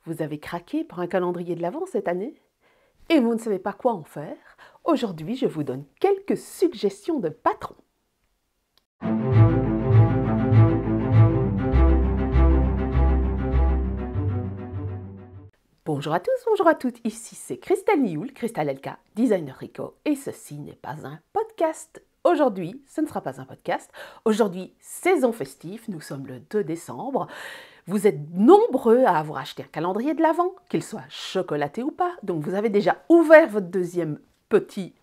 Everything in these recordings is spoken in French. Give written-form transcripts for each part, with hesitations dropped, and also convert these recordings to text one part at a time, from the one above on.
Vous avez craqué pour un calendrier de l'Avent cette année? Et vous ne savez pas quoi en faire? Aujourd'hui, je vous donne quelques suggestions de patrons. Bonjour à tous, bonjour à toutes, ici c'est Christelle Nioul, Christelle LK, designer Rico, et ceci n'est pas un podcast. Aujourd'hui, ce ne sera pas un podcast. Aujourd'hui, saison festive, nous sommes le 2 décembre. Vous êtes nombreux à avoir acheté un calendrier de l'Avent, qu'il soit chocolaté ou pas. Donc vous avez déjà ouvert votre deuxième petit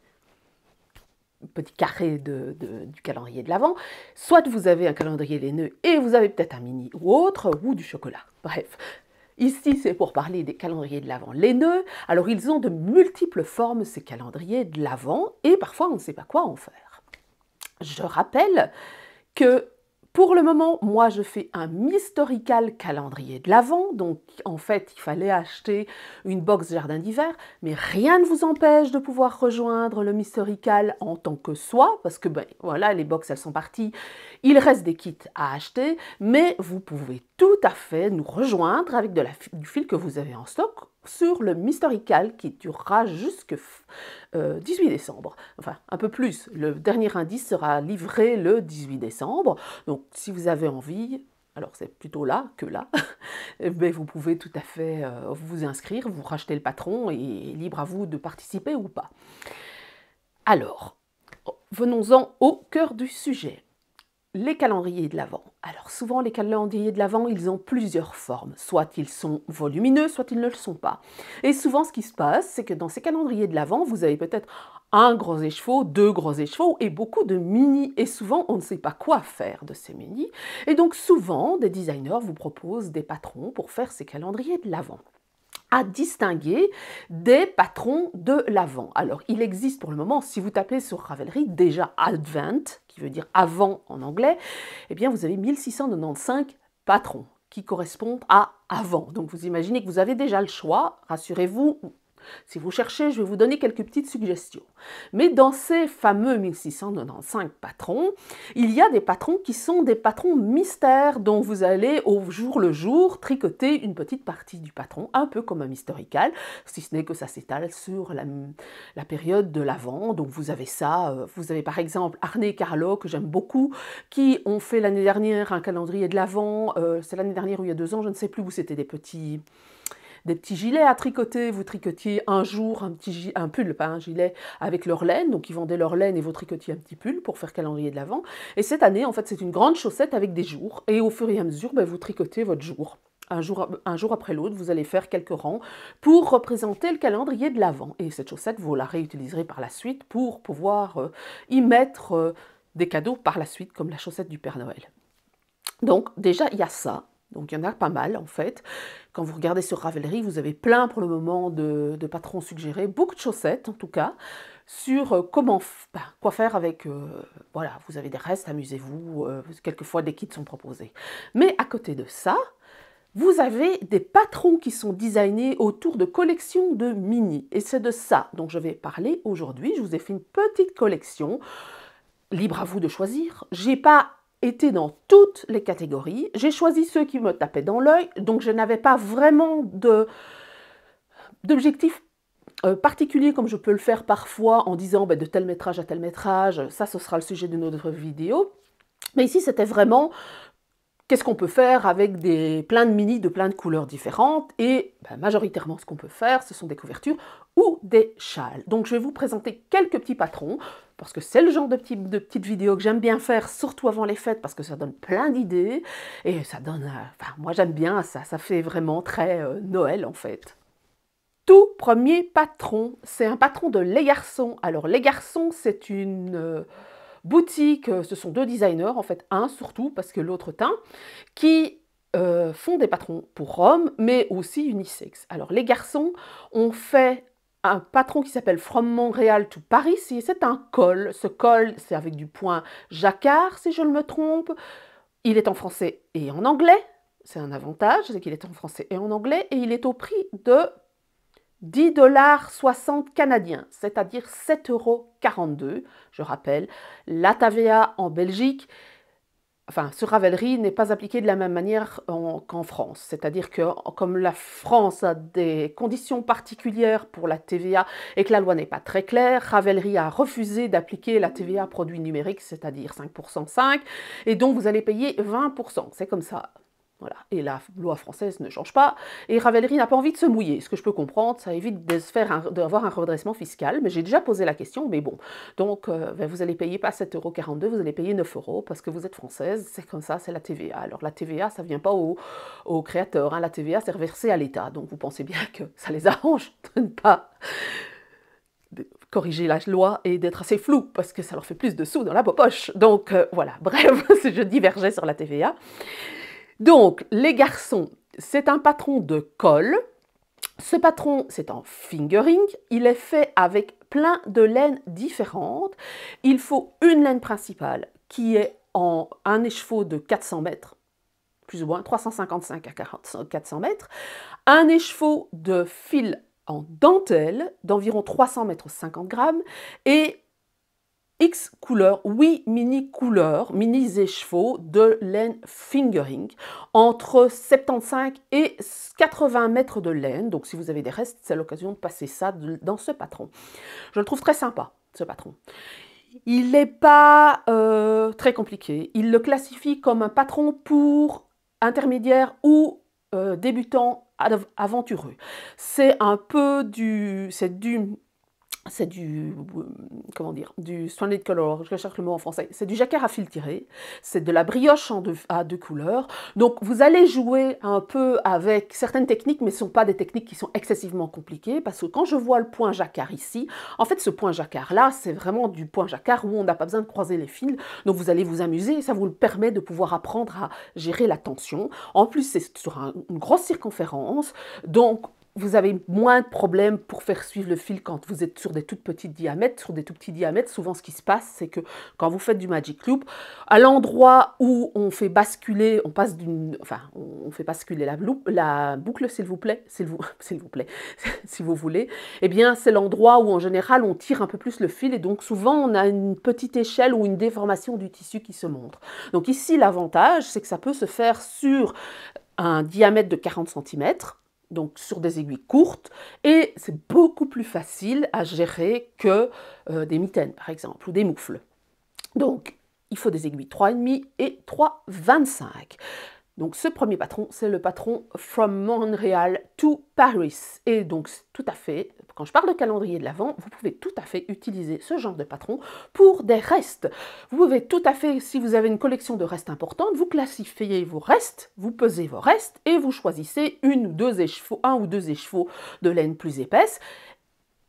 carré du calendrier de l'Avent. Soit vous avez un calendrier laineux et vous avez peut-être un mini ou autre, ou du chocolat. Bref. Ici, c'est pour parler des calendriers de l'Avent laineux. Alors, ils ont de multiples formes, ces calendriers de l'Avent, et parfois, on ne sait pas quoi en faire. Je rappelle que pour le moment, moi, je fais un historical calendrier de l'Avent. Donc, en fait, il fallait acheter une box jardin d'hiver, mais rien ne vous empêche de pouvoir rejoindre le historical en tant que soi, parce que, ben, voilà, les box, elles sont parties. Il reste des kits à acheter, mais vous pouvez tout à fait nous rejoindre avec du fil que vous avez en stock sur le Mystorical qui durera jusqu'au 18 décembre. Enfin, un peu plus. Le dernier indice sera livré le 18 décembre. Donc, si vous avez envie, alors c'est plutôt là que là, mais vous pouvez tout à fait vous inscrire, vous racheter le patron et libre à vous de participer ou pas. Alors, venons-en au cœur du sujet. Les calendriers de l'Avent. Alors souvent les calendriers de l'Avent, ils ont plusieurs formes. Soit ils sont volumineux, soit ils ne le sont pas. Et souvent ce qui se passe, c'est que dans ces calendriers de l'Avent, vous avez peut-être un gros écheveau, deux gros écheveaux et beaucoup de mini. Et souvent, on ne sait pas quoi faire de ces mini. Et donc souvent, des designers vous proposent des patrons pour faire ces calendriers de l'Avent à distinguer des patrons de l'Avent. Alors, il existe pour le moment, si vous tapez sur Ravelry, déjà Advent, qui veut dire avant en anglais, eh bien, vous avez 1695 patrons qui correspondent à avant. Donc, vous imaginez que vous avez déjà le choix, rassurez-vous. Si vous cherchez, je vais vous donner quelques petites suggestions. Mais dans ces fameux 1695 patrons, il y a des patrons qui sont des patrons mystères dont vous allez au jour le jour tricoter une petite partie du patron, un peu comme un historical, si ce n'est que ça s'étale sur la période de l'Avent. Donc vous avez ça, vous avez par exemple Arne et Carlo, que j'aime beaucoup, qui ont fait l'année dernière un calendrier de l'Avent, c'est l'année dernière ou il y a 2 ans, je ne sais plus, où c'était des petits gilets à tricoter. Vous tricotiez un jour un pull, pas un gilet, avec leur laine. Donc ils vendaient leur laine et vous tricotiez un petit pull pour faire calendrier de l'Avent. Et cette année, en fait, c'est une grande chaussette avec des jours. Et au fur et à mesure, ben, vous tricotez votre jour. Un jour après l'autre, vous allez faire quelques rangs pour représenter le calendrier de l'Avent. Et cette chaussette, vous la réutiliserez par la suite pour pouvoir y mettre des cadeaux par la suite, comme la chaussette du Père Noël. Donc déjà, il y a ça. Donc il y en a pas mal en fait. Quand vous regardez sur Ravelry, vous avez plein pour le moment de patrons suggérés, beaucoup de chaussettes en tout cas, sur quoi faire avec, voilà, vous avez des restes, amusez-vous, quelquefois des kits sont proposés. Mais à côté de ça, vous avez des patrons qui sont designés autour de collections de mini. Et c'est de ça dont je vais parler aujourd'hui. Je vous ai fait une petite collection, libre à vous de choisir. J'ai pas été dans toutes les catégories. J'ai choisi ceux qui me tapaient dans l'œil, donc je n'avais pas vraiment d'objectif particulier comme je peux le faire parfois en disant de tel métrage à tel métrage, ça ce sera le sujet de notre vidéo. Mais ici c'était vraiment qu'est-ce qu'on peut faire avec plein de mini de plein de couleurs différentes et majoritairement ce qu'on peut faire ce sont des couvertures ou des châles. Donc je vais vous présenter quelques petits patrons parce que c'est le genre de petites vidéos que j'aime bien faire, surtout avant les fêtes, parce que ça donne plein d'idées, et ça donne, moi j'aime bien ça fait vraiment très Noël en fait. Tout premier patron, c'est un patron de Les Garçons. Alors Les Garçons, c'est une boutique, ce sont 2 designers, en fait un surtout, parce que l'autre teint, qui font des patrons pour hommes, mais aussi unisex. Alors Les Garçons ont fait un patron qui s'appelle From Montréal to Paris, et c'est un col. Ce col, c'est avec du point jacquard, si je ne me trompe. Il est en français et en anglais. C'est un avantage, c'est qu'il est en français et en anglais, et il est au prix de 10,60 $ canadiens, c'est-à-dire 7,42 €. Je rappelle, la TVA en Belgique enfin, ce Ravelry n'est pas appliqué de la même manière qu'en France. C'est-à-dire que comme la France a des conditions particulières pour la TVA et que la loi n'est pas très claire, Ravelry a refusé d'appliquer la TVA produits numériques, c'est-à-dire 5% 5, et donc vous allez payer 20%. C'est comme ça. Voilà. Et la loi française ne change pas. Et Ravelry n'a pas envie de se mouiller. Ce que je peux comprendre, ça évite d'avoir un redressement fiscal. Mais j'ai déjà posé la question, mais bon. Donc, vous allez payer pas 7,42 €, vous allez payer 9 € parce que vous êtes française. C'est comme ça, c'est la TVA. Alors, la TVA, ça ne vient pas aux créateurs. Hein. La TVA, c'est reversé à l'État. Donc, vous pensez bien que ça les arrange de ne pas corriger la loi et d'être assez flou parce que ça leur fait plus de sous dans la poche. Donc, voilà. Bref, je divergeais sur la TVA. Donc, les garçons, c'est un patron de col. Ce patron, c'est en fingering. Il est fait avec plein de laines différentes. Il faut une laine principale qui est en un écheveau de 400 mètres, plus ou moins 355 à 400 mètres. Un écheveau de fil en dentelle d'environ 300 mètres 50 grammes et X couleurs, 8 mini couleurs, mini écheveaux de laine fingering, entre 75 et 80 mètres de laine. Donc si vous avez des restes, c'est l'occasion de passer ça dans ce patron. Je le trouve très sympa, ce patron. Il n'est pas très compliqué. Il le classifie comme un patron pour intermédiaire ou débutant aventureux. C'est un peu du comment dire, du stranded color, je cherche le mot en français, c'est du jacquard à fil tiré, c'est de la brioche à deux couleurs, donc vous allez jouer un peu avec certaines techniques, mais ce ne sont pas des techniques qui sont excessivement compliquées, parce que quand je vois le point jacquard ici, en fait ce point jacquard là, c'est vraiment du point jacquard où on n'a pas besoin de croiser les fils, donc vous allez vous amuser, et ça vous permet de pouvoir apprendre à gérer la tension. En plus c'est sur une grosse circonférence, donc vous avez moins de problèmes pour faire suivre le fil quand vous êtes sur des tout petits diamètres. Sur des tout petits diamètres, souvent ce qui se passe, c'est que quand vous faites du magic loop, à l'endroit où on fait basculer, on fait basculer la boucle, s'il vous plaît, s'il vous plaît, si vous voulez, eh bien c'est l'endroit où en général on tire un peu plus le fil et donc souvent on a une petite échelle ou une déformation du tissu qui se montre. Donc ici l'avantage, c'est que ça peut se faire sur un diamètre de 40 cm, donc sur des aiguilles courtes, et c'est beaucoup plus facile à gérer que des mitaines, par exemple, ou des moufles. Donc, il faut des aiguilles 3,5 et 3,25. Donc, ce premier patron, c'est le patron From Montreal to Paris. Et donc, tout à fait, quand je parle de calendrier de l'Avent, vous pouvez tout à fait utiliser ce genre de patron pour des restes. Vous pouvez tout à fait, si vous avez une collection de restes importante, vous classifiez vos restes, vous pesez vos restes et vous choisissez un ou deux écheveaux de laine plus épaisse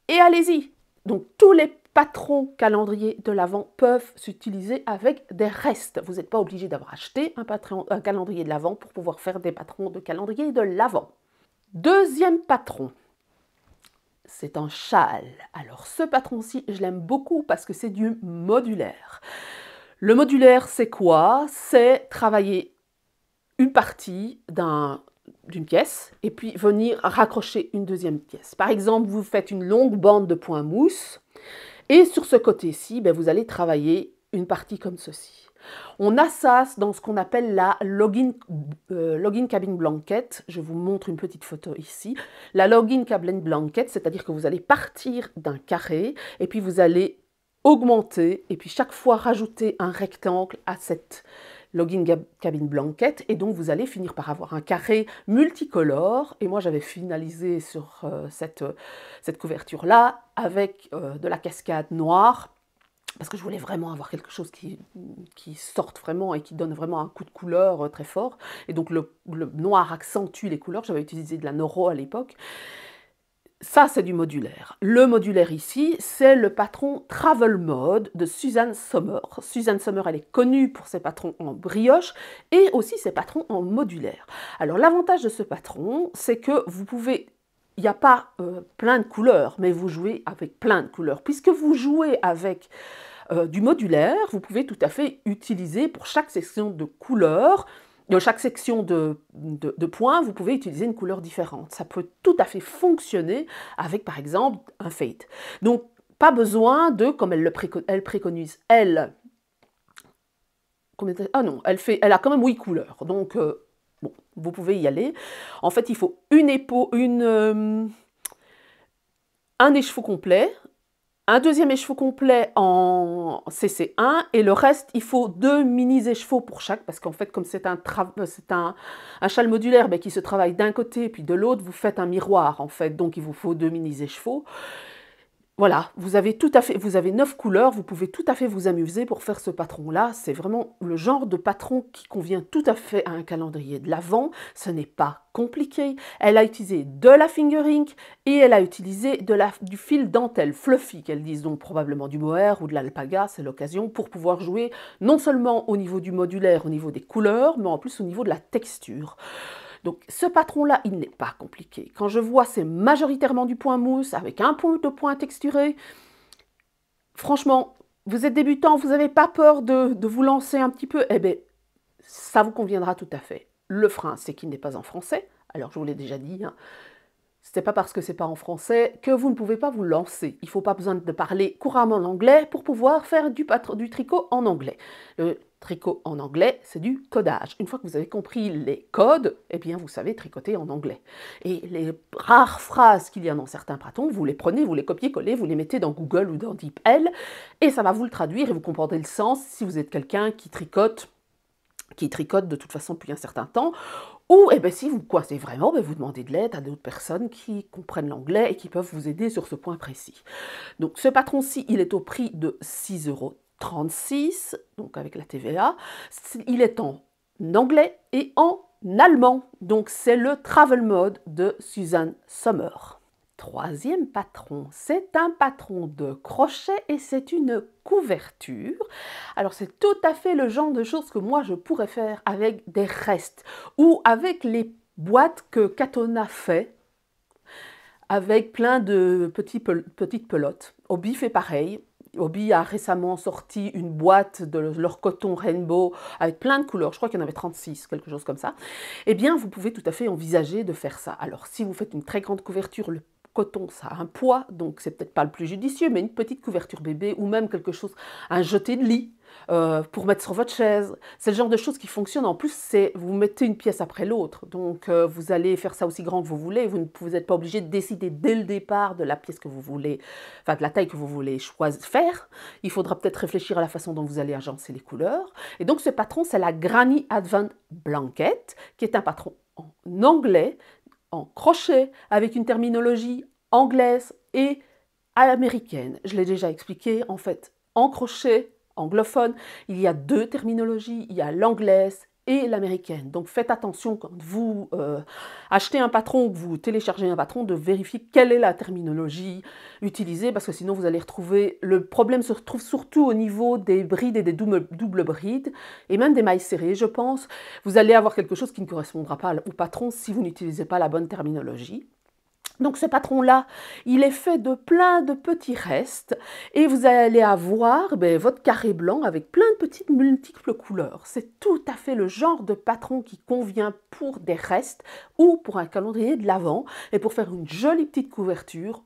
et allez-y. Donc, tous les patrons calendrier de l'Avent peuvent s'utiliser avec des restes. Vous n'êtes pas obligé d'avoir acheté un calendrier de l'Avent pour pouvoir faire des patrons de calendrier de l'Avent. Deuxième patron, c'est un châle. Alors ce patron-ci, je l'aime beaucoup parce que c'est du modulaire. Le modulaire, c'est quoi? C'est travailler une partie d'une pièce et puis venir raccrocher une deuxième pièce. Par exemple, vous faites une longue bande de point mousse et sur ce côté-ci, vous allez travailler une partie comme ceci. On a ça dans ce qu'on appelle la login cabin blanket. Je vous montre une petite photo ici. La login cabin blanket, c'est-à-dire que vous allez partir d'un carré et puis vous allez augmenter et puis chaque fois rajouter un rectangle à cette login cabin blanket et donc vous allez finir par avoir un carré multicolore. Et moi j'avais finalisé sur cette couverture-là avec de la cascade noire, parce que je voulais vraiment avoir quelque chose qui sorte vraiment et qui donne vraiment un coup de couleur très fort. Et donc le noir accentue les couleurs. J'avais utilisé de la Noro à l'époque. Ça, c'est du modulaire. Le modulaire ici, c'est le patron Travel Mode de Suzanne Sommer. Suzanne Sommer, elle est connue pour ses patrons en brioche et aussi ses patrons en modulaire. Alors l'avantage de ce patron, c'est que vous pouvez... Il n'y a pas plein de couleurs, mais vous jouez avec plein de couleurs. Puisque vous jouez avec du modulaire, vous pouvez tout à fait utiliser pour chaque section de couleurs, dans chaque section de points, vous pouvez utiliser une couleur différente. Ça peut tout à fait fonctionner avec, par exemple, un fade. Donc, pas besoin de, comme elle préconise, elle, Ah non, elle a quand même 8 couleurs, donc bon, vous pouvez y aller. En fait, il faut un écheveau complet, un deuxième écheveau complet en CC1, et le reste, il faut 2 mini-écheveaux pour chaque, parce qu'en fait, comme c'est un châle modulaire qui se travaille d'un côté et puis de l'autre, vous faites un miroir, en fait, donc il vous faut 2 mini-écheveaux. Voilà, vous avez 9 couleurs, vous pouvez tout à fait vous amuser pour faire ce patron-là. C'est vraiment le genre de patron qui convient tout à fait à un calendrier de l'Avent. Ce n'est pas compliqué. Elle a utilisé de la fingering et elle a utilisé du fil dentelle fluffy, qu'elle dise, donc probablement du mohair ou de l'alpaga, c'est l'occasion, pour pouvoir jouer non seulement au niveau du modulaire, au niveau des couleurs, mais en plus au niveau de la texture. Donc ce patron-là, il n'est pas compliqué. Quand je vois, c'est majoritairement du point mousse avec un peu de point texturé. Franchement, vous êtes débutant, vous n'avez pas peur de vous lancer un petit peu, eh bien, ça vous conviendra tout à fait. Le frein, c'est qu'il n'est pas en français. Alors, je vous l'ai déjà dit, hein, ce n'est pas parce que ce n'est pas en français que vous ne pouvez pas vous lancer. Il ne faut pas besoin de parler couramment l'anglais pour pouvoir faire du tricot en anglais. Le tricot en anglais, c'est du codage. Une fois que vous avez compris les codes, eh bien, vous savez tricoter en anglais. Et les rares phrases qu'il y a dans certains patrons, vous les prenez, vous les copiez-collez, vous les mettez dans Google ou dans DeepL, et ça va vous le traduire et vous comprendrez le sens si vous êtes quelqu'un qui tricote de toute façon depuis un certain temps, ou eh bien, si vous coincez vraiment, vous demandez de l'aide à d'autres personnes qui comprennent l'anglais et qui peuvent vous aider sur ce point précis. Donc ce patron-ci, il est au prix de 6,36 €, donc avec la TVA. Il est en anglais et en allemand, donc c'est le Travel Mode de Suzanne Sommer. Troisième patron, c'est un patron de crochet et c'est une couverture. Alors c'est tout à fait le genre de choses que moi je pourrais faire avec des restes ou avec les boîtes que Katona fait avec plein de petites pelotes. Hobby fait pareil. Hobby a récemment sorti une boîte de leur coton rainbow avec plein de couleurs, je crois qu'il y en avait 36, quelque chose comme ça. Eh bien, vous pouvez tout à fait envisager de faire ça. Alors, si vous faites une très grande couverture, le coton, ça a un poids, donc c'est peut-être pas le plus judicieux, mais une petite couverture bébé ou même quelque chose, un jeté de lit pour mettre sur votre chaise. C'est le genre de choses qui fonctionnent. En plus, c'est vous mettez une pièce après l'autre, donc vous allez faire ça aussi grand que vous voulez. Vous n'êtes pas obligé de décider dès le départ de la pièce que vous voulez, enfin de la taille que vous voulez faire. Il faudra peut-être réfléchir à la façon dont vous allez agencer les couleurs. Et donc ce patron, c'est la Granny Advent Blanket, qui est un patron en anglais, en crochet, avec une terminologie anglaise et américaine. Je l'ai déjà expliqué, en fait, en crochet anglophone, il y a 2 terminologies, il y a l'anglaise et l'américaine. Donc faites attention quand vous achetez un patron ou que vous téléchargez un patron de vérifier quelle est la terminologie utilisée, parce que sinon vous allez retrouver, le problème se retrouve surtout au niveau des brides et des doubles brides, et même des mailles serrées, je pense. Vous allez avoir quelque chose qui ne correspondra pas au patron si vous n'utilisez pas la bonne terminologie. Donc ce patron-là, il est fait de plein de petits restes et vous allez avoir votre carré blanc avec plein de petites multiples couleurs. C'est tout à fait le genre de patron qui convient pour des restes ou pour un calendrier de l'Avent et pour faire une jolie petite couverture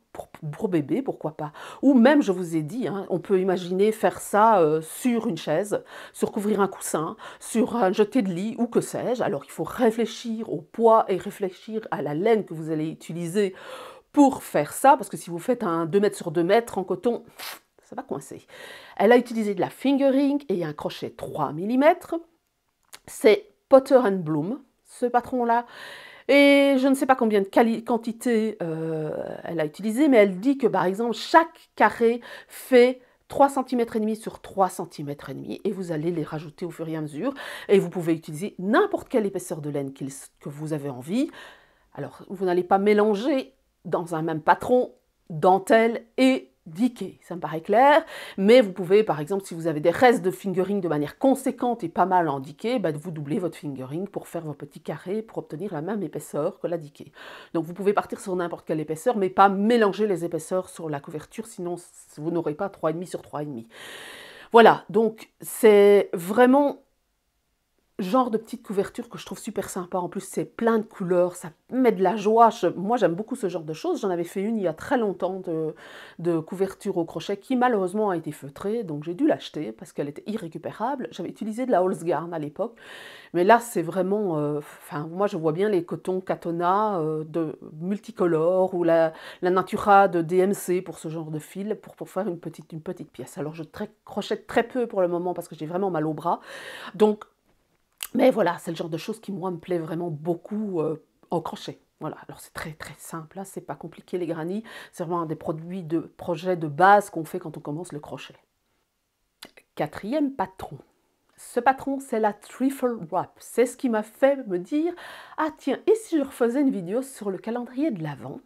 pour bébé, pourquoi pas. Ou même, je vous ai dit, hein, on peut imaginer faire ça sur une chaise, sur couvrir un coussin, sur un jeté de lit ou que sais-je. Alors il faut réfléchir au poids et réfléchir à la laine que vous allez utiliser pour faire ça, parce que si vous faites un 2 mètres sur 2 mètres en coton, ça va coincer. Elle a utilisé de la fingering et un crochet 3 mm. C'est Potter & Bloom, ce patron-là. Et je ne sais pas combien de quantité elle a utilisé, mais elle dit que par exemple, chaque carré fait 3,5 cm sur 3,5 cm et vous allez les rajouter au fur et à mesure. Et vous pouvez utiliser n'importe quelle épaisseur de laine que vous avez envie. Alors, vous n'allez pas mélanger dans un même patron dentelle et diquet, ça me paraît clair, mais vous pouvez, par exemple, si vous avez des restes de fingering de manière conséquente et pas mal en diquet, vous doublez votre fingering pour faire vos petits carrés pour obtenir la même épaisseur que la diquet. Donc vous pouvez partir sur n'importe quelle épaisseur, mais pas mélanger les épaisseurs sur la couverture, sinon vous n'aurez pas 3,5 sur 3,5. Voilà, donc c'est vraiment... genre de petite couverture que je trouve super sympa. En plus, c'est plein de couleurs, ça met de la joie. Moi, j'aime beaucoup ce genre de choses. J'en avais fait une il y a très longtemps de couverture au crochet qui malheureusement a été feutrée, donc j'ai dû l'acheter parce qu'elle était irrécupérable. J'avais utilisé de la Holzgarn à l'époque, mais là, c'est vraiment... Enfin, moi, je vois bien les cotons Katona de multicolores ou la Natura de DMC pour ce genre de fil, pour faire une petite pièce. Alors, je crochette très peu pour le moment parce que j'ai vraiment mal au bras. Donc, mais voilà, c'est le genre de choses qui, moi, me plaît vraiment beaucoup en crochet. Voilà, alors c'est très très simple, là, c'est pas compliqué les granny, c'est vraiment un des projets de base qu'on fait quand on commence le crochet. Quatrième patron. Ce patron, c'est la Trifle Wrap. C'est ce qui m'a fait me dire, ah tiens, et si je refaisais une vidéo sur le calendrier de l'Avent?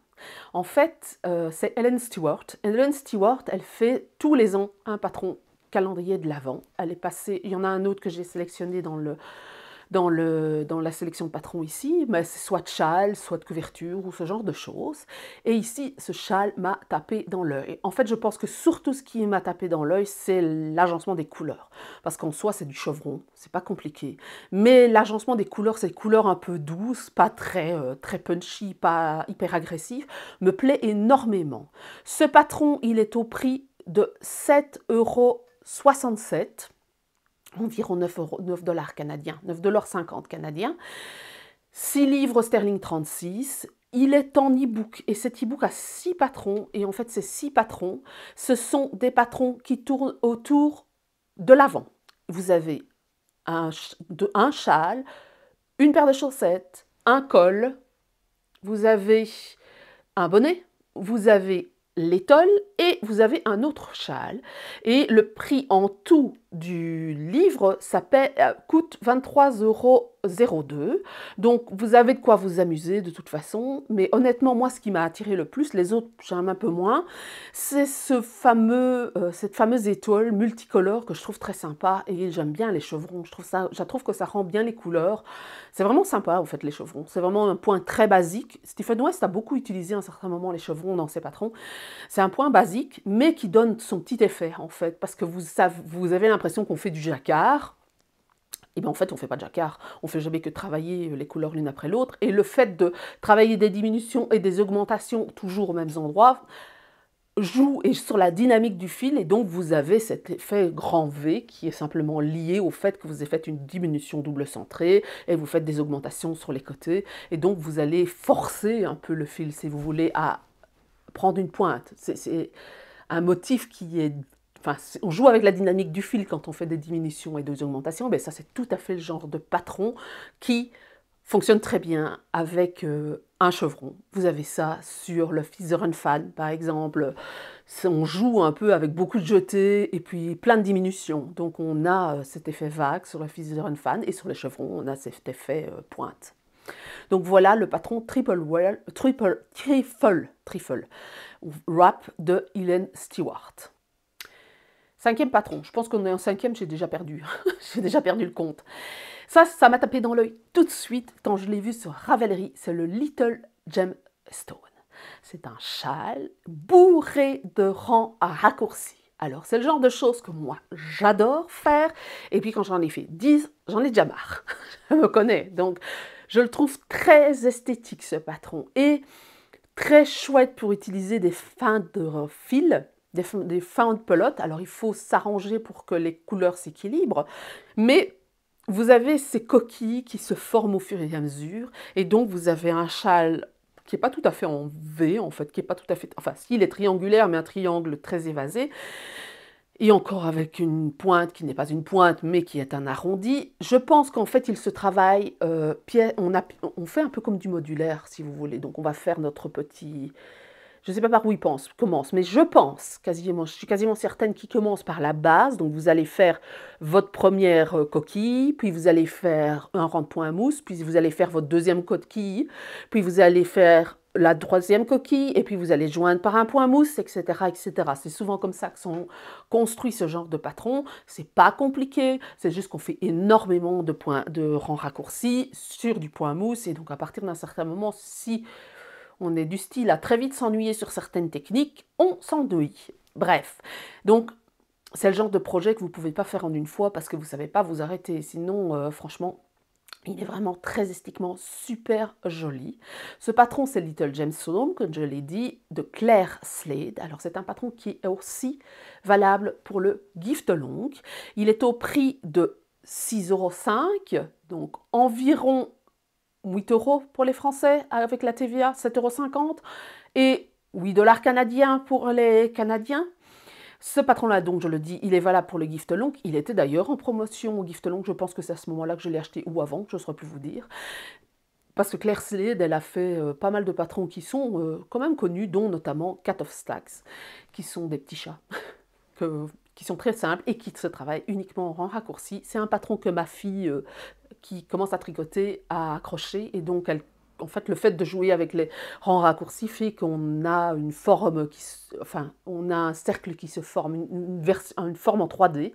En fait, c'est Ellen Stewart. Ellen Stewart, elle fait tous les ans un patron calendrier de l'Avent. Elle est passée, il y en a un autre que j'ai sélectionné dans la sélection de patrons ici, mais c'est soit de châle, soit de couverture ou ce genre de choses. Et ici, ce châle m'a tapé dans l'œil. En fait, je pense que surtout ce qui m'a tapé dans l'œil, c'est l'agencement des couleurs. Parce qu'en soi, c'est du chevron, c'est pas compliqué. Mais l'agencement des couleurs, ces couleurs un peu douces, pas très punchy, pas hyper agressif, me plaît énormément. Ce patron, il est au prix de 7,67 €. Environ 9 dollars canadiens, 9,50 $ canadiens, 6 livres sterling 36. Il est en e-book et cet e-book a 6 patrons et en fait ces 6 patrons, ce sont des patrons qui tournent autour de l'avant. Vous avez un châle, une paire de chaussettes, un col, vous avez un bonnet, vous avez l'étole et vous avez un autre châle. Et le prix en tout du livre, ça coûte 23,02 €. Donc vous avez de quoi vous amuser de toute façon. Mais honnêtement, moi, ce qui m'a attiré le plus, les autres, j'aime un peu moins, c'est cette fameuse étoile multicolore que je trouve très sympa. Et j'aime bien les chevrons. Je trouve que ça rend bien les couleurs. C'est vraiment sympa, en fait, les chevrons. C'est vraiment un point très basique. Stephen West a beaucoup utilisé à un certain moment les chevrons dans ses patrons. C'est un point basique, mais qui donne son petit effet, en fait, parce que vous avez l'impression qu'on fait du jacquard. Et bien en fait, on ne fait pas de jacquard, on ne fait jamais que travailler les couleurs l'une après l'autre. Et le fait de travailler des diminutions et des augmentations toujours aux mêmes endroits joue sur la dynamique du fil, et donc vous avez cet effet grand V qui est simplement lié au fait que vous avez fait une diminution double centrée et vous faites des augmentations sur les côtés, et donc vous allez forcer un peu le fil, si vous voulez, à prendre une pointe. C'est un motif qui est... Enfin, on joue avec la dynamique du fil quand on fait des diminutions et des augmentations, mais ça c'est tout à fait le genre de patron qui fonctionne très bien avec un chevron. Vous avez ça sur le Feather Fan, par exemple. On joue un peu avec beaucoup de jetés et puis plein de diminutions. Donc on a cet effet vague sur le Feather Fan et sur les chevrons, on a cet effet pointe. Donc voilà le patron Trifle Wrap de Ellen Stewart. Cinquième patron, je pense qu'on est en cinquième, j'ai déjà perdu le compte. Ça m'a tapé dans l'œil tout de suite quand je l'ai vu sur Ravelry, c'est le Little Gemstone. C'est un châle bourré de rangs à raccourcis. Alors, c'est le genre de choses que moi, j'adore faire. Et puis, quand j'en ai fait 10, j'en ai déjà marre. Je me connais. Donc, je le trouve très esthétique, ce patron. Et très chouette pour utiliser des fins de fil, des fins de pelote. Alors, il faut s'arranger pour que les couleurs s'équilibrent. Mais vous avez ces coquilles qui se forment au fur et à mesure. Et donc, vous avez un châle qui n'est pas tout à fait en V, en fait, qui n'est pas tout à fait... Enfin, si, il est triangulaire, mais un triangle très évasé. Et encore avec une pointe qui n'est pas une pointe, mais qui est un arrondi. Je pense qu'en fait, il se travaille... on fait un peu comme du modulaire, si vous voulez. Donc, on va faire notre petit... Je ne sais pas par où il commence, mais je suis quasiment certaine qu'il commence par la base. Donc, vous allez faire votre première coquille, puis vous allez faire un rang de point à mousse, puis vous allez faire votre deuxième coquille, puis vous allez faire la troisième coquille, et puis vous allez joindre par un point à mousse, etc., etc. C'est souvent comme ça que sont construits ce genre de patrons. C'est pas compliqué, c'est juste qu'on fait énormément de rangs raccourcis sur du point à mousse, et donc à partir d'un certain moment, si on est du style à très vite s'ennuyer sur certaines techniques, on s'ennuie. Bref, donc c'est le genre de projet que vous ne pouvez pas faire en une fois parce que vous ne savez pas vous arrêter. Sinon, franchement, Il est vraiment très esthétiquement super joli. Ce patron, c'est Little James Home, comme je l'ai dit, de Claire Slade. Alors, c'est un patron qui est aussi valable pour le gift long. Il est au prix de 6,05 €, donc environ 8 € pour les Français, avec la TVA, 7,50 € et 8 $ canadiens pour les Canadiens. Ce patron-là, donc je le dis, il est valable pour le gift long. Il était d'ailleurs en promotion au gift long. Je pense que c'est à ce moment-là que je l'ai acheté ou avant, je ne saurais plus vous dire. Parce que Claire Slade, elle a fait pas mal de patrons qui sont quand même connus, dont notamment Cat of Stacks, qui sont des petits chats, qui sont très simples et qui se travaillent uniquement en rang raccourci. C'est un patron que ma fille, qui commence à tricoter, a accroché, et donc en fait, le fait de jouer avec les rangs raccourcis fait qu'on a une forme enfin, on a un cercle qui se forme, une forme en 3D.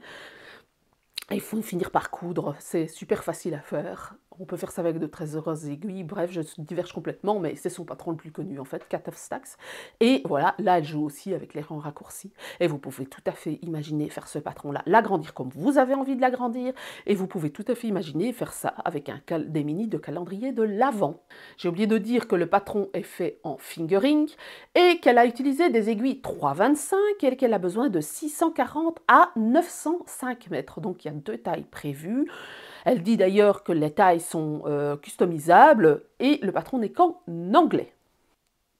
Il faut finir par coudre, c'est super facile à faire. On peut faire ça avec de très heureuses aiguilles. Bref, je diverge complètement, mais c'est son patron le plus connu en fait, Cat of Stacks. Et voilà, là elle joue aussi avec les rangs raccourcis. Et vous pouvez tout à fait imaginer faire ce patron-là, l'agrandir comme vous avez envie de l'agrandir. Et vous pouvez tout à fait imaginer faire ça avec des mini de calendrier de l'Avent. J'ai oublié de dire que le patron est fait en fingering et qu'elle a utilisé des aiguilles 3,25 et qu'elle a besoin de 640 à 905 mètres. Donc il y a 2 tailles prévues. Elle dit d'ailleurs que les tailles sont customisables et le patron n'est qu'en anglais.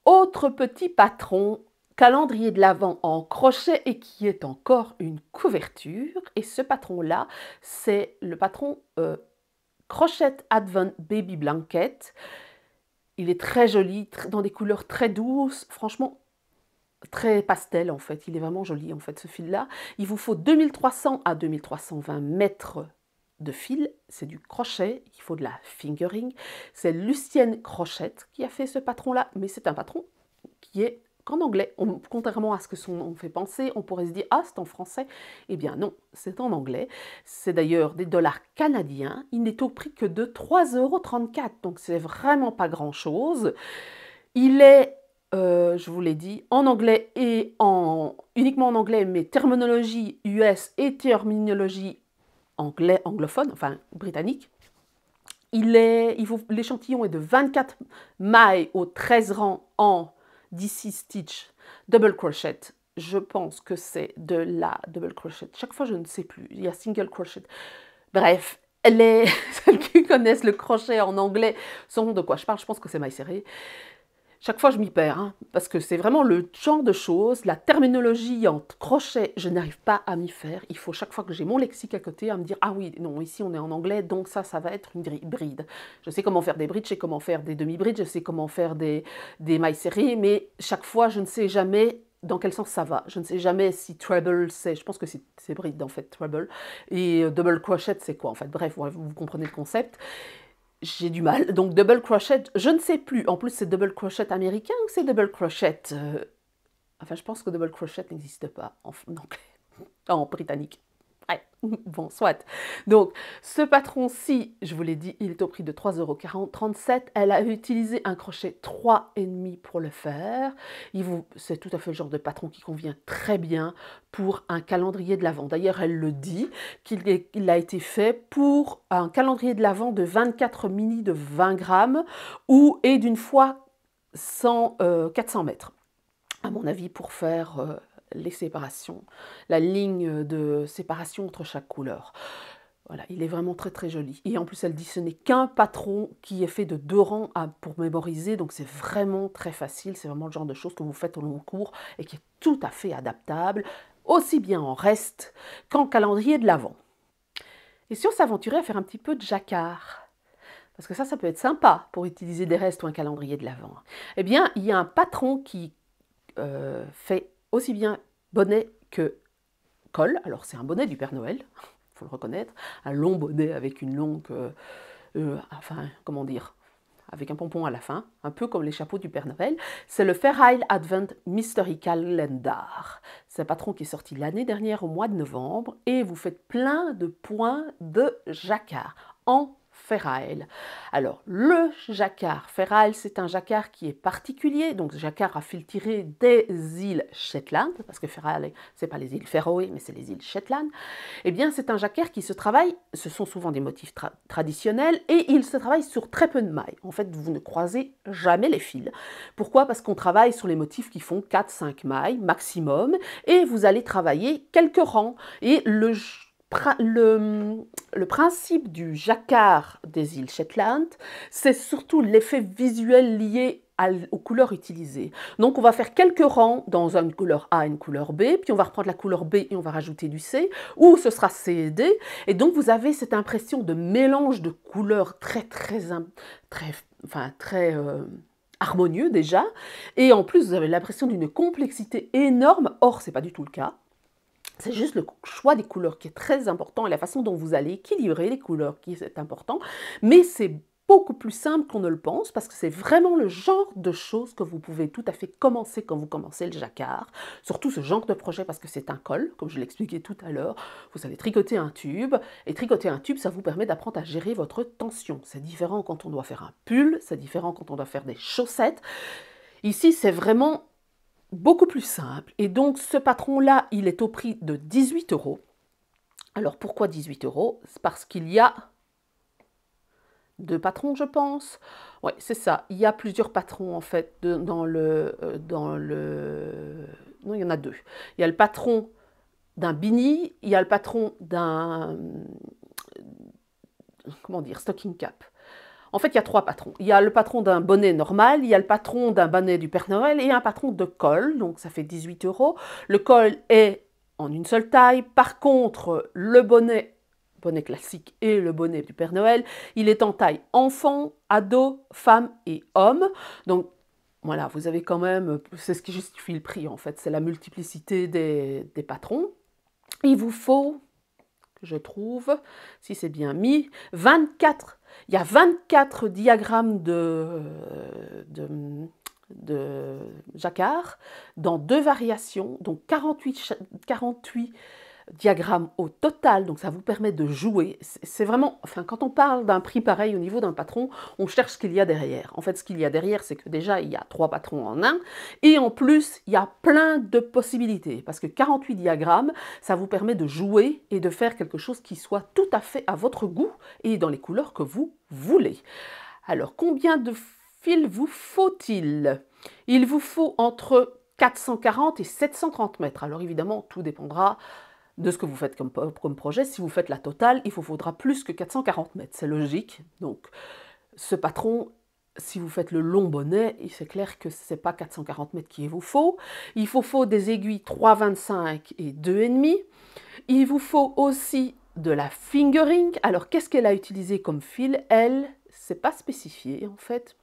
Autre petit patron, calendrier de l'Avent en crochet et qui est encore une couverture. Et ce patron-là, c'est le patron Crochet Advent Baby Blanket. Il est très joli, dans des couleurs très douces, franchement très pastel en fait. Il est vraiment joli en fait ce fil-là. Il vous faut 2300 à 2320 mètres de fil, c'est du crochet, il faut de la fingering. C'est Lucienne Crochet qui a fait ce patron-là, mais c'est un patron qui est qu'en anglais. Contrairement à ce que son nom fait penser, on pourrait se dire « Ah, c'est en français ». Eh bien non, c'est en anglais. C'est d'ailleurs des dollars canadiens. Il n'est au prix que de 3,34 €, donc c'est vraiment pas grand-chose. Il est, je vous l'ai dit, en anglais et uniquement en anglais, mais terminologie US et terminologie anglophone, enfin britannique. L'échantillon est de 24 mailles au 13 rangs en DC Stitch double crochet. Je pense que c'est de la double crochet. Chaque fois, je ne sais plus. Il y a single crochet. Bref, celles qui connaissent le crochet en anglais sauront de quoi je parle. Je pense que c'est maille serrée. Chaque fois, je m'y perds, hein, parce que c'est vraiment le genre de choses, la terminologie en crochet, je n'arrive pas à m'y faire. Il faut chaque fois que j'ai mon lexique à côté à me dire « Ah oui, non, ici on est en anglais, donc ça va être une bride. » Je sais comment faire des brides, je sais comment faire des demi-brides, je sais comment faire des mailles serrées, mais chaque fois, je ne sais jamais dans quel sens ça va. Je ne sais jamais si treble, je pense que c'est bride en fait, treble, et double crochet, c'est quoi en fait. Bref, vous comprenez le concept. J'ai du mal. Donc, double crochet, je ne sais plus. En plus, c'est double crochet américain ou c'est double crochet Enfin, je pense que double crochet n'existe pas en britannique. Ouais, bon, soit. Donc, ce patron-ci, je vous l'ai dit, il est au prix de 3,37 €. Elle a utilisé un crochet 3,5 pour le faire. C'est tout à fait le genre de patron qui convient très bien pour un calendrier de l'Avent. D'ailleurs, elle le dit, qu'il a été fait pour un calendrier de l'Avent de 24 mini de 20 grammes et d'une fois 400 mètres. À mon avis, pour faire les séparations, la ligne de séparation entre chaque couleur. Voilà, il est vraiment très très joli. Et en plus, elle dit que ce n'est qu'un patron qui est fait de 2 rangs pour mémoriser, donc c'est vraiment très facile. C'est vraiment le genre de choses que vous faites au long cours et qui est tout à fait adaptable, aussi bien en reste qu'en calendrier de l'Avent. Et si on s'aventurait à faire un petit peu de jacquard, parce que ça peut être sympa pour utiliser des restes ou un calendrier de l'Avent, eh bien, il y a un patron qui fait aussi bien bonnet que col. Alors c'est un bonnet du Père Noël, il faut le reconnaître, un long bonnet avec une longue, enfin comment dire, avec un pompon à la fin, un peu comme les chapeaux du Père Noël. C'est le Fair Isle Advent Mystery Calendar. C'est un patron qui est sorti l'année dernière au mois de novembre et vous faites plein de points de jacquard en Feral. Alors, le jacquard Feral, c'est un jacquard qui est particulier, donc jacquard à fil tiré des îles Shetland, parce que Feral, ce n'est pas les îles Féroé, mais c'est les îles Shetland. Eh bien, c'est un jacquard qui se travaille, ce sont souvent des motifs traditionnels, et il se travaille sur très peu de mailles. En fait, vous ne croisez jamais les fils. Pourquoi? Parce qu'on travaille sur les motifs qui font 4-5 mailles maximum, et vous allez travailler quelques rangs. Et le principe du jacquard des îles Shetland, c'est surtout l'effet visuel lié aux couleurs utilisées. Donc on va faire quelques rangs dans une couleur A et une couleur B, puis on va reprendre la couleur B et on va rajouter du C, ou ce sera C et D, et donc vous avez cette impression de mélange de couleurs très harmonieux déjà, et en plus vous avez l'impression d'une complexité énorme. Or c'est pas du tout le cas. C'est juste le choix des couleurs qui est très important et la façon dont vous allez équilibrer les couleurs qui est important. Mais c'est beaucoup plus simple qu'on ne le pense parce que c'est vraiment le genre de choses que vous pouvez tout à fait commencer quand vous commencez le jacquard. Surtout ce genre de projet parce que c'est un col, comme je l'expliquais tout à l'heure. Vous allez tricoter un tube et tricoter un tube, ça vous permet d'apprendre à gérer votre tension. C'est différent quand on doit faire un pull, c'est différent quand on doit faire des chaussettes. Ici, c'est vraiment beaucoup plus simple. Et donc, ce patron-là, il est au prix de 18 €. Alors, pourquoi 18 €? C'est parce qu'il y a deux patrons, je pense. Oui, c'est ça. Il y a plusieurs patrons, en fait, dans le... Non, il y en a deux. Il y a le patron d'un beanie, il y a le patron d'un... Comment dire? Stocking cap. En fait, il y a trois patrons. Il y a le patron d'un bonnet normal, il y a le patron d'un bonnet du Père Noël et un patron de col, donc ça fait 18 €. Le col est en une seule taille. Par contre, le bonnet classique et le bonnet du Père Noël, il est en taille enfant, ado, femme et homme. Donc voilà, vous avez quand même, c'est ce qui justifie le prix en fait, c'est la multiplicité des patrons. Il vous faut, je trouve, si c'est bien mis, 24. Il y a 24 diagrammes de jacquard dans deux variations, donc 48 diagrammes au total, donc ça vous permet de jouer. C'est vraiment, enfin, quand on parle d'un prix pareil au niveau d'un patron, on cherche ce qu'il y a derrière. En fait, ce qu'il y a derrière, c'est que déjà, il y a 3 patrons en un, et en plus, il y a plein de possibilités, parce que 48 diagrammes, ça vous permet de jouer et de faire quelque chose qui soit tout à fait à votre goût et dans les couleurs que vous voulez. Alors, combien de fils vous faut-il? Il vous faut entre 440 et 730 mètres. Alors évidemment, tout dépendra de ce que vous faites comme projet. Si vous faites la totale, il vous faudra plus que 440 mètres, c'est logique. Donc ce patron, si vous faites le long bonnet, c'est clair que ce n'est pas 440 mètres qu'il vous faut. Il vous faut des aiguilles 3,25 et 2,5. Il vous faut aussi de la fingering. Alors qu'est-ce qu'elle a utilisé comme fil? Elle, c'est pas spécifié en fait.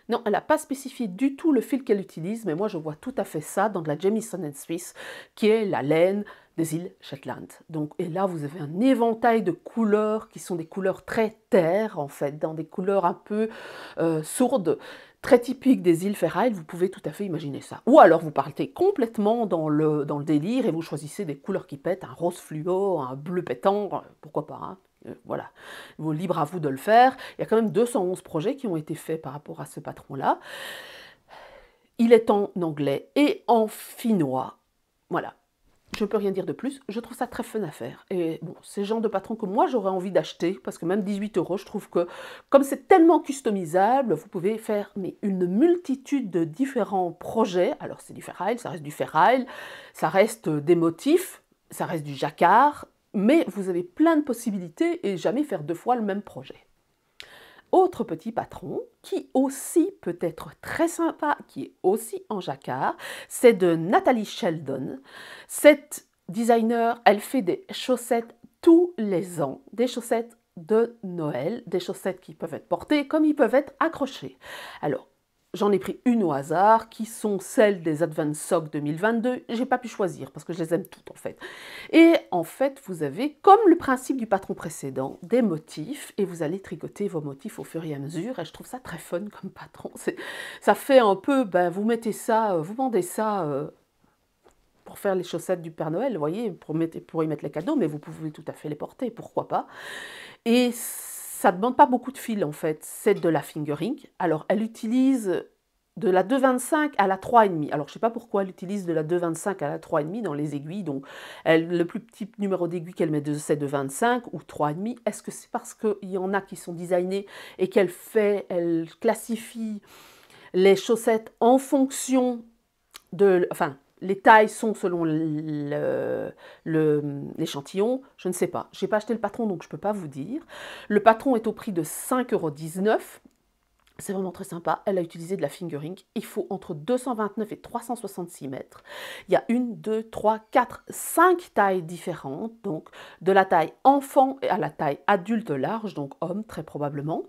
Non, elle n'a pas spécifié du tout le fil qu'elle utilise, mais moi je vois tout à fait ça dans de la Jamieson & Swiss, qui est la laine des îles Shetland. Donc, et là, vous avez un éventail de couleurs qui sont des couleurs très terre, en fait, dans des couleurs un peu sourdes, très typiques des îles Faroe. Vous pouvez tout à fait imaginer ça. Ou alors, vous partez complètement dans le délire et vous choisissez des couleurs qui pètent, un rose fluo, un bleu pétant, pourquoi pas, hein. Voilà, libre à vous de le faire. Il y a quand même 211 projets qui ont été faits par rapport à ce patron-là. Il est en anglais et en finnois. Voilà, je ne peux rien dire de plus. Je trouve ça très fun à faire. Et bon, c'est le genre de patron que moi j'aurais envie d'acheter, parce que même 18 €, je trouve que comme c'est tellement customisable, vous pouvez faire une multitude de différents projets. Alors c'est du ferraille, ça reste du ferraille, ça reste des motifs, ça reste du jacquard, mais vous avez plein de possibilités et jamais faire 2 fois le même projet. Autre petit patron qui aussi peut être très sympa, qui est aussi en jacquard, c'est de Nathalie Sheldon. Cette designer, elle fait des chaussettes tous les ans, des chaussettes de Noël, des chaussettes qui peuvent être portées comme ils peuvent être accrochées. Alors, j'en ai pris une au hasard, qui sont celles des Advance Sock 2022. J'ai pas pu choisir parce que je les aime toutes en fait. Et en fait, vous avez, comme le principe du patron précédent, des motifs et vous allez tricoter vos motifs au fur et à mesure. Et je trouve ça très fun comme patron. Ça fait un peu, ben, vous mettez ça, vous vendez ça pour faire les chaussettes du Père Noël, vous voyez, pour y mettre les cadeaux, mais vous pouvez tout à fait les porter, pourquoi pas. Et ça ne demande pas beaucoup de fil en fait, c'est de la fingering. Alors elle utilise de la 2,25 à la 3,5. Alors je ne sais pas pourquoi elle utilise de la 2,25 à la 3,5 dans les aiguilles. Donc le plus petit numéro d'aiguille qu'elle met, c'est de 25 ou 3,5. Est-ce que c'est parce qu'il y en a qui sont designées et elle classifie les chaussettes en fonction de... Enfin, les tailles sont selon l'échantillon, je ne sais pas. Je n'ai pas acheté le patron, donc je ne peux pas vous dire. Le patron est au prix de 5,19 €. C'est vraiment très sympa. Elle a utilisé de la fingering. Il faut entre 229 et 366 mètres. Il y a 1, 2, 3, 4, 5 tailles différentes. Donc, de la taille enfant à la taille adulte large, donc homme très probablement.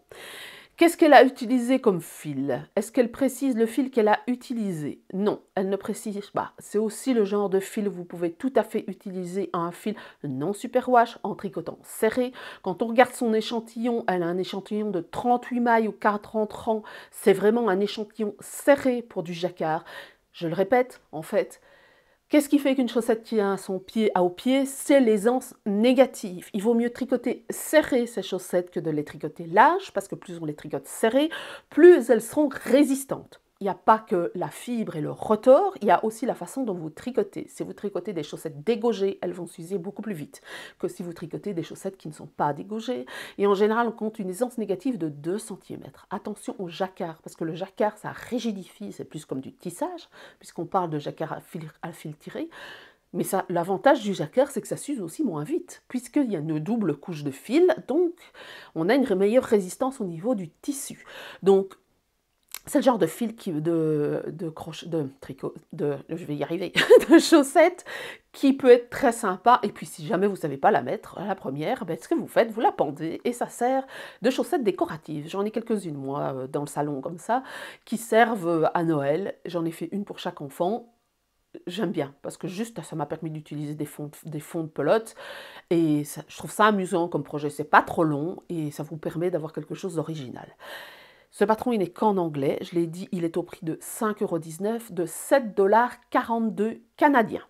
Qu'est-ce qu'elle a utilisé comme fil? Est-ce qu'elle précise le fil qu'elle a utilisé? Non, elle ne précise pas. C'est aussi le genre de fil où vous pouvez tout à fait utiliser un fil non superwash en tricotant serré. Quand on regarde son échantillon, elle a un échantillon de 38 mailles ou 40 rangs. C'est vraiment un échantillon serré pour du jacquard. Je le répète, en fait, qu'est-ce qui fait qu'une chaussette tient son pied au pied? C'est l'aisance négative. Il vaut mieux tricoter serré ces chaussettes que de les tricoter larges, parce que plus on les tricote serrées, plus elles seront résistantes. Il n'y a pas que la fibre et le rotor, il y a aussi la façon dont vous tricotez. Si vous tricotez des chaussettes dégaugées, elles vont s'user beaucoup plus vite que si vous tricotez des chaussettes qui ne sont pas dégaugées. Et en général, on compte une aisance négative de 2 cm. Attention au jacquard, parce que le jacquard, ça rigidifie, c'est plus comme du tissage, puisqu'on parle de jacquard à fil tiré. Mais l'avantage du jacquard, c'est que ça s'use aussi moins vite, puisqu'il y a une double couche de fil, donc on a une meilleure résistance au niveau du tissu. Donc, c'est le genre de fil je vais y arriver, de chaussettes qui peut être très sympa. Et puis si jamais vous ne savez pas la mettre à la première, ce que vous faites, vous la pendez et ça sert de chaussettes décoratives. J'en ai quelques-unes moi dans le salon comme ça, qui servent à Noël. J'en ai fait une pour chaque enfant. J'aime bien, parce que juste ça m'a permis d'utiliser des fonds de pelote. Et je trouve ça amusant comme projet. C'est pas trop long et ça vous permet d'avoir quelque chose d'original. Ce patron, il n'est qu'en anglais. Je l'ai dit, il est au prix de 5,19 €, de 7,42 $ canadiens.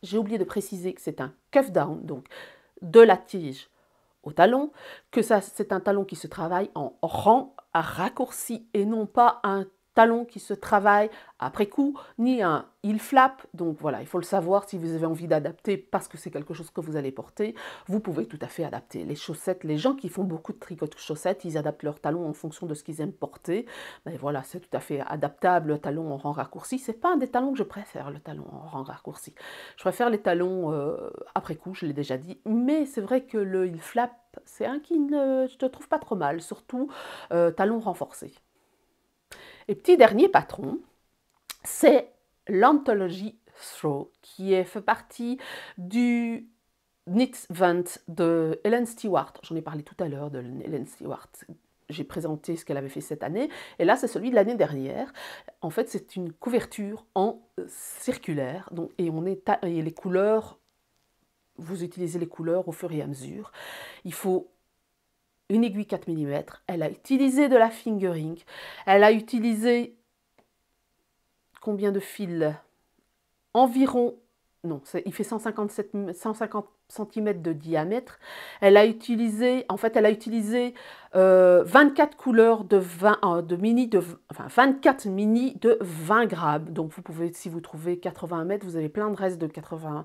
J'ai oublié de préciser que c'est un cuff down, donc de la tige au talon, que c'est un talon qui se travaille en rang à raccourci et non pas un talon qui se travaille après coup, ni un heel flap. Donc voilà, il faut le savoir si vous avez envie d'adapter parce que c'est quelque chose que vous allez porter. Vous pouvez tout à fait adapter. Les chaussettes, les gens qui font beaucoup de tricot de chaussettes, ils adaptent leurs talons en fonction de ce qu'ils aiment porter. Mais voilà, c'est tout à fait adaptable, le talon en rang raccourci. C'est pas un des talons que je préfère, le talon en rang raccourci. Je préfère les talons après coup, je l'ai déjà dit. Mais c'est vrai que le heel flap, c'est un qui ne je te trouve pas trop mal, surtout talon renforcé. Et petit dernier patron, c'est l'Anthology Throw, qui fait partie du Knit Vent de Helen Stewart. J'en ai parlé tout à l'heure de Helen Stewart. J'ai présenté ce qu'elle avait fait cette année. Et là, c'est celui de l'année dernière. En fait, c'est une couverture en circulaire. Donc, et les couleurs, vous utilisez les couleurs au fur et à mesure. Il faut une aiguille 4 mm. Elle a utilisé de la fingering. Elle a utilisé combien de fils? Environ, non, il fait 150 cm de diamètre. Elle a utilisé, 24 couleurs de 24 mini de 20 grammes. Donc vous pouvez, si vous trouvez 80 mètres, vous avez plein de restes de 80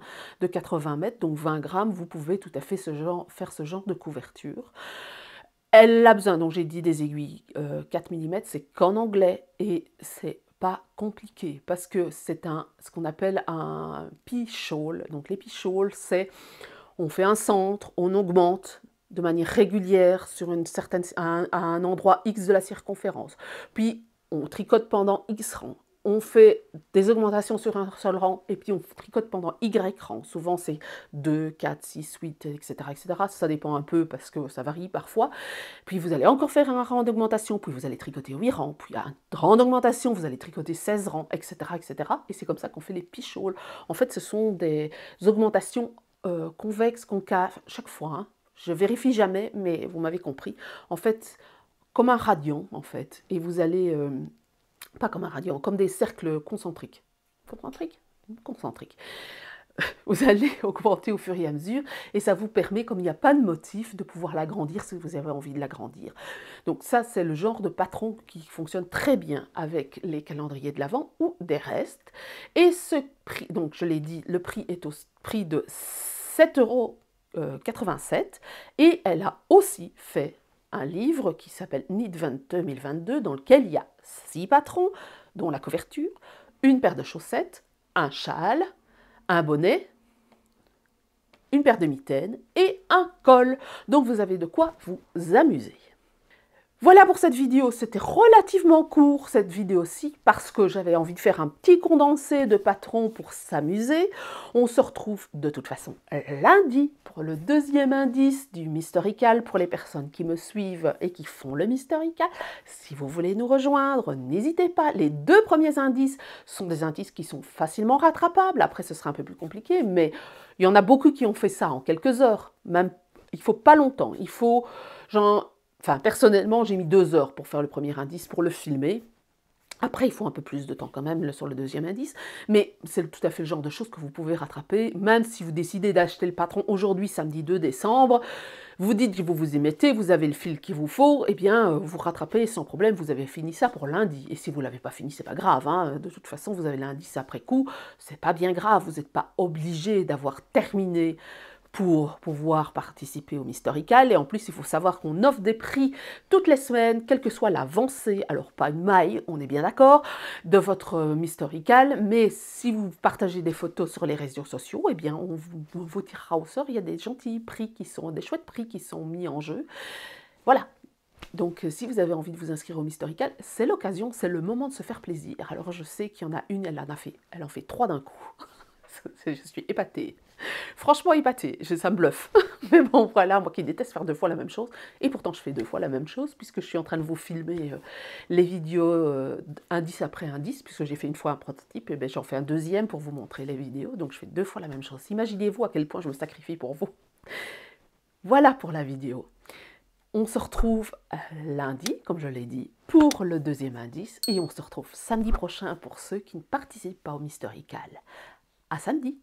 mètres, donc 20 grammes, vous pouvez tout à fait faire ce genre de couverture. Elle a besoin, donc j'ai dit des aiguilles 4 mm, c'est qu'en anglais et c'est pas compliqué parce que c'est ce qu'on appelle un pea shawl. Donc les pea shawls, c'est on fait un centre, on augmente de manière régulière sur à un endroit X de la circonférence. Puis on tricote pendant X rangs. On fait des augmentations sur un seul rang et puis on tricote pendant Y rangs. Souvent c'est 2, 4, 6, 8, etc., etc. Ça dépend un peu parce que ça varie parfois. Puis vous allez encore faire un rang d'augmentation, puis vous allez tricoter 8 rangs, puis un rang d'augmentation, vous allez tricoter 16 rangs, etc., etc. Et c'est comme ça qu'on fait les pea shawls. En fait, ce sont des augmentations convexes, concaves, chaque fois. Hein. Je vérifie jamais, mais vous m'avez compris. En fait, comme un radian, en fait. Et vous allez... pas comme un radian, comme des cercles concentriques. Concentriques. vous allez augmenter au fur et à mesure et ça vous permet, comme il n'y a pas de motif, de pouvoir l'agrandir si vous avez envie de l'agrandir. Donc ça, c'est le genre de patron qui fonctionne très bien avec les calendriers de l'Avent ou des restes. Et ce prix, donc je l'ai dit, le prix est au prix de 7,87 € et elle a aussi fait un livre qui s'appelle Knitwand 2022 dans lequel il y a 6 patrons, dont la couverture, une paire de chaussettes, un châle, un bonnet, une paire de mitaines et un col. Donc vous avez de quoi vous amuser. Voilà pour cette vidéo, c'était relativement court cette vidéo-ci parce que j'avais envie de faire un petit condensé de patrons pour s'amuser. On se retrouve de toute façon lundi pour le deuxième indice du Mystorical pour les personnes qui me suivent et qui font le Mystorical. Si vous voulez nous rejoindre, n'hésitez pas. Les 2 premiers indices sont des indices qui sont facilement rattrapables. Après, ce sera un peu plus compliqué, mais il y en a beaucoup qui ont fait ça en quelques heures. Même, il ne faut pas longtemps. Il faut, Enfin, personnellement, j'ai mis 2 heures pour faire le premier indice, pour le filmer. Après, il faut un peu plus de temps quand même sur le deuxième indice, mais c'est tout à fait le genre de choses que vous pouvez rattraper, même si vous décidez d'acheter le patron aujourd'hui, samedi 2 décembre, vous dites que vous vous y mettez, vous avez le fil qu'il vous faut, eh bien, vous rattrapez sans problème, vous avez fini ça pour lundi. Et si vous ne l'avez pas fini, c'est pas grave, hein. De toute façon, vous avez l'indice après coup, c'est pas bien grave, vous n'êtes pas obligé d'avoir terminé pour pouvoir participer au Mystorical. Et en plus, il faut savoir qu'on offre des prix toutes les semaines, quelle que soit l'avancée, alors pas une maille, on est bien d'accord, de votre Mystorical, mais si vous partagez des photos sur les réseaux sociaux, eh bien, on vous tirera au sort. Il y a des gentils prix des chouettes prix qui sont mis en jeu. Voilà. Donc, si vous avez envie de vous inscrire au Mystorical, c'est l'occasion, c'est le moment de se faire plaisir. Alors, je sais qu'il y en a une, elle en fait 3 d'un coup. Je suis épatée. Franchement épatée, ça me bluffe. Mais bon, voilà, moi qui déteste faire 2 fois la même chose. Et pourtant, je fais 2 fois la même chose, puisque je suis en train de vous filmer les vidéos indice après indice, puisque j'ai fait une fois un prototype, et bien j'en fais un deuxième pour vous montrer les vidéos. Donc, je fais 2 fois la même chose. Imaginez-vous à quel point je me sacrifie pour vous. Voilà pour la vidéo. On se retrouve lundi, comme je l'ai dit, pour le deuxième indice. Et on se retrouve samedi prochain pour ceux qui ne participent pas au Mystorical. À samedi!